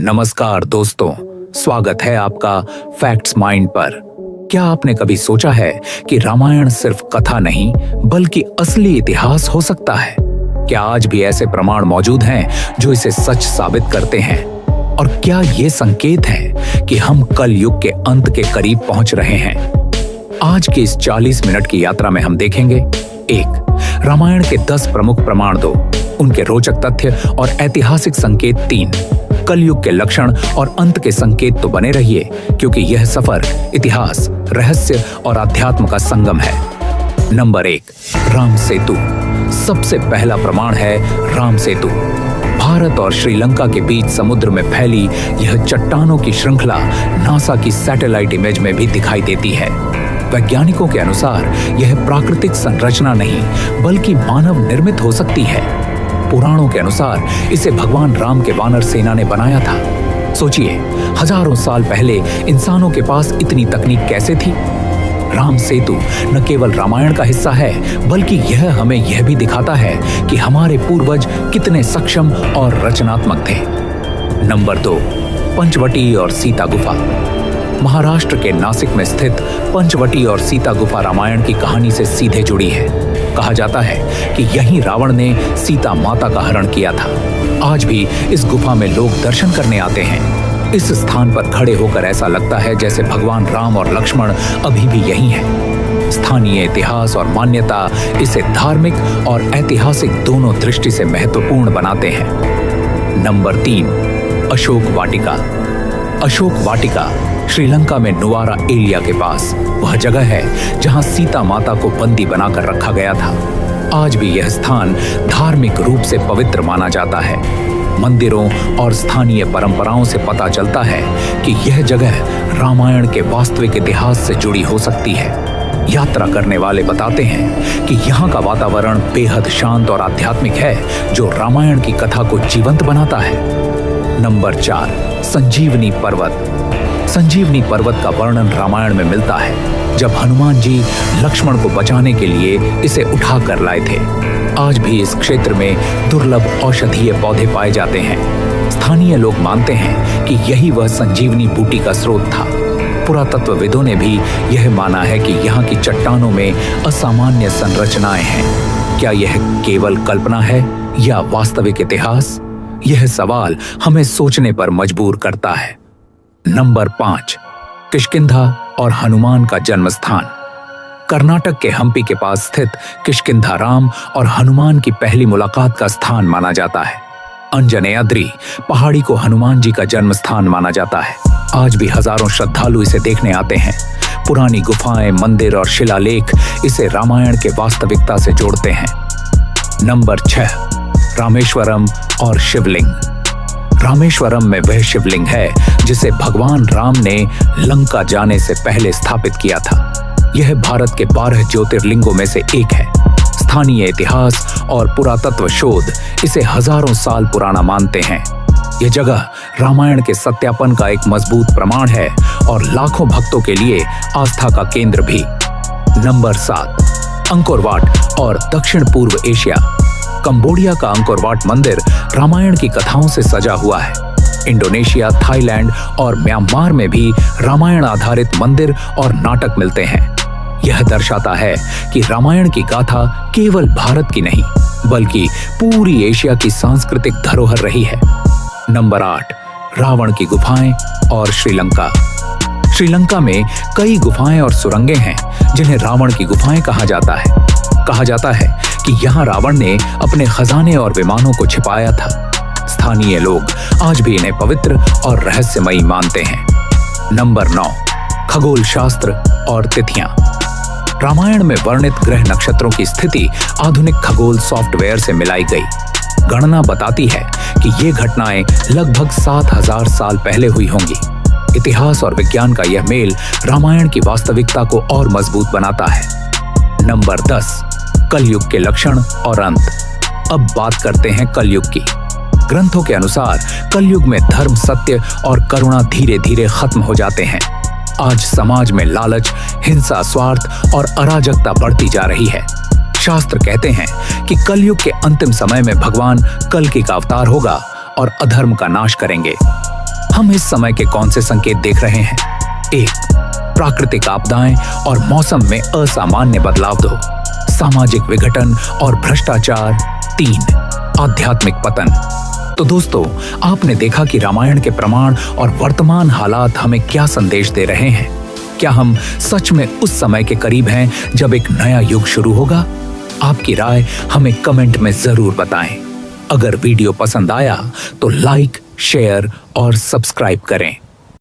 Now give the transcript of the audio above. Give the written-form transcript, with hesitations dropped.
नमस्कार दोस्तों, स्वागत है आपका फैक्ट्स माइंड पर। क्या आपने कभी सोचा है कि रामायण सिर्फ कथा नहीं बल्कि असली इतिहास हो सकता है? क्या आज भी ऐसे प्रमाण मौजूद हैं जो इसे सच साबित करते हैं? और क्या ये संकेत है कि हम कल युग के अंत के करीब पहुंच रहे हैं? आज की इस 40 मिनट की यात्रा में हम देखेंगे 1. रामायण के 10 प्रमुख प्रमाण 2. उनके रोचक तथ्य और ऐतिहासिक संकेत 3. कलयुग के लक्षण और अंत के संकेत तो बने रहिए, क्योंकि यह सफर इतिहास, रहस्य और अध्यात्म का संगम है। नंबर 1, राम सेतु। सबसे पहला प्रमाण है राम सेतु। भारत और श्रीलंका के बीच समुद्र में फैली यह चट्टानों की श्रृंखला नासा की सैटेलाइट इमेज में भी दिखाई देती है। वैज्ञानिकों के अनुसार यह प्राकृतिक संरचना नहीं बल्कि मानव निर्मित हो सकती है। पुराणों के अनुसार इसे भगवान राम के वानर सेना ने बनाया था। सोचिए, हजारों साल पहले इंसानों के पास इतनी तकनीक कैसे थी? राम सेतु न केवल रामायण का हिस्सा है बल्कि यह हमें यह भी दिखाता है कि हमारे पूर्वज कितने सक्षम और रचनात्मक थे। नंबर 2, पंचवटी और सीता गुफा। महाराष्ट्र के नासिक में स्थित पंचवटी और सीता गुफा रामायण की कहानी से सीधे जुड़ी है। कहा जाता है कि यहीं रावण ने सीता माता का हरण किया था। आज भी इस गुफा में लोग दर्शन करने आते हैं। इस स्थान पर खड़े होकर ऐसा लगता है जैसे भगवान राम और लक्ष्मण अभी भी यहीं हैं। स्थानीय इतिहास और मान्यता इसे धार्मिक और ऐतिहासिक दोनों दृष्टि से महत्वपूर्ण बनाते हैं। नंबर 3, अशोक वाटिका। अशोक वाटिका श्रीलंका में नुवारा एरिया के पास वह जगह है जहां सीता माता को बंदी बनाकर रखा गया था। आज भी यह स्थान धार्मिक रूप से पवित्र माना जाता है। मंदिरों और स्थानीय परंपराओं से पता चलता है कि यह जगह रामायण के वास्तविक इतिहास से जुड़ी हो सकती है। यात्रा करने वाले बताते हैं कि यहाँ का वातावरण बेहद शांत और आध्यात्मिक है, जो रामायण की कथा को जीवंत बनाता है। नंबर 4, संजीवनी पर्वत। संजीवनी पर्वत का वर्णन रामायण में मिलता है, जब हनुमान जी लक्ष्मण को बचाने के लिए इसे उठा कर लाए थे। आज भी इस क्षेत्र में दुर्लभ औषधीय पौधे पाए जाते हैं। स्थानीय लोग मानते हैं कि यही वह संजीवनी बूटी का स्रोत था। पुरातत्वविदों ने भी यह माना है कि यहाँ की चट्टानों में असामान्य संरचनाएं हैं। क्या यह केवल कल्पना है या वास्तविक इतिहास? यह सवाल हमें सोचने पर मजबूर करता है। नंबर 5, किष्किंधा और हनुमान का जन्म स्थान। कर्नाटक के हम्पी के पास स्थित किष्किंधा राम और हनुमान की पहली मुलाकात का स्थान माना जाता है। अंजनेयद्री पहाड़ी को हनुमान जी का जन्म स्थान माना जाता है। आज भी हजारों श्रद्धालु इसे देखने आते हैं। पुरानी गुफाएं, मंदिर और शिलालेख इसे रामायण के वास्तविकता से जोड़ते हैं। नंबर 6, रामेश्वरम और शिवलिंग। रामेश्वरम में वह शिवलिंग है जिसे भगवान राम ने लंका जाने से पहले स्थापित किया था। यह भारत के 12 ज्योतिर्लिंगों में से एक है। स्थानीय इतिहास और पुरातत्व शोध इसे हजारों साल पुराना मानते हैं। यह जगह रामायण के सत्यापन का एक मजबूत प्रमाण है और लाखों भक्तों के लिए आस्था का केंद्र भी। नंबर 7, अंकोर वाट और दक्षिण पूर्व एशिया। कंबोडिया का अंकोर वाट मंदिर रामायण की कथाओं से सजा हुआ है। इंडोनेशिया, थाईलैंड और म्यांमार में भी रामायण आधारित मंदिर और नाटक मिलते हैं। यह दर्शाता है कि रामायण की गाथा केवल भारत की नहीं बल्कि पूरी एशिया की सांस्कृतिक धरोहर रही है। नंबर 8, रावण की गुफाएं और श्रीलंका। श्रीलंका में कई गुफाएं और सुरंगें हैं जिन्हें रावण की गुफाएं कहा जाता है। कहा जाता है कि यहाँ रावण ने अपने खजाने और विमानों को छिपाया था। स्थानीय लोग आज भी इन्हें पवित्र और रहस्यमयी मानते हैं। नंबर 9, खगोल शास्त्र और तिथियां। रामायण में वर्णित ग्रह नक्षत्रों की स्थिति आधुनिक खगोल सॉफ्टवेयर से मिलाई गई। गणना बताती है कि ये घटनाएं लगभग 7000 साल पहले हुई होंगी। इतिहास और विज्ञान का यह मेल रामायण की वास्तविकता को और मजबूत बनाता है। नंबर 10, कलयुग के लक्षण और अंत। अब बात करते हैं कलयुग की। ग्रंथों के अनुसार कलयुग में धर्म, सत्य और करुणा धीरे धीरे खत्म हो जाते हैं। आज समाज में लालच, हिंसा, स्वार्थ और अराजकता बढ़ती जा रही है। शास्त्र कहते हैं कि कलयुग के अंतिम समय में भगवान कल्कि का अवतार होगा और अधर्म का नाश करेंगे। हम इस समय के कौन से संकेत देख रहे हैं? 1. प्राकृतिक आपदाएं और मौसम में असामान्य बदलाव। 2. सामाजिक विघटन और भ्रष्टाचार। 3. आध्यात्मिक पतन। तो दोस्तों, आपने देखा कि रामायण के प्रमाण और वर्तमान हालात हमें क्या संदेश दे रहे हैं। क्या हम सच में उस समय के करीब हैं जब एक नया युग शुरू होगा? आपकी राय हमें कमेंट में जरूर बताएं। अगर वीडियो पसंद आया तो लाइक, शेयर और सब्सक्राइब करें।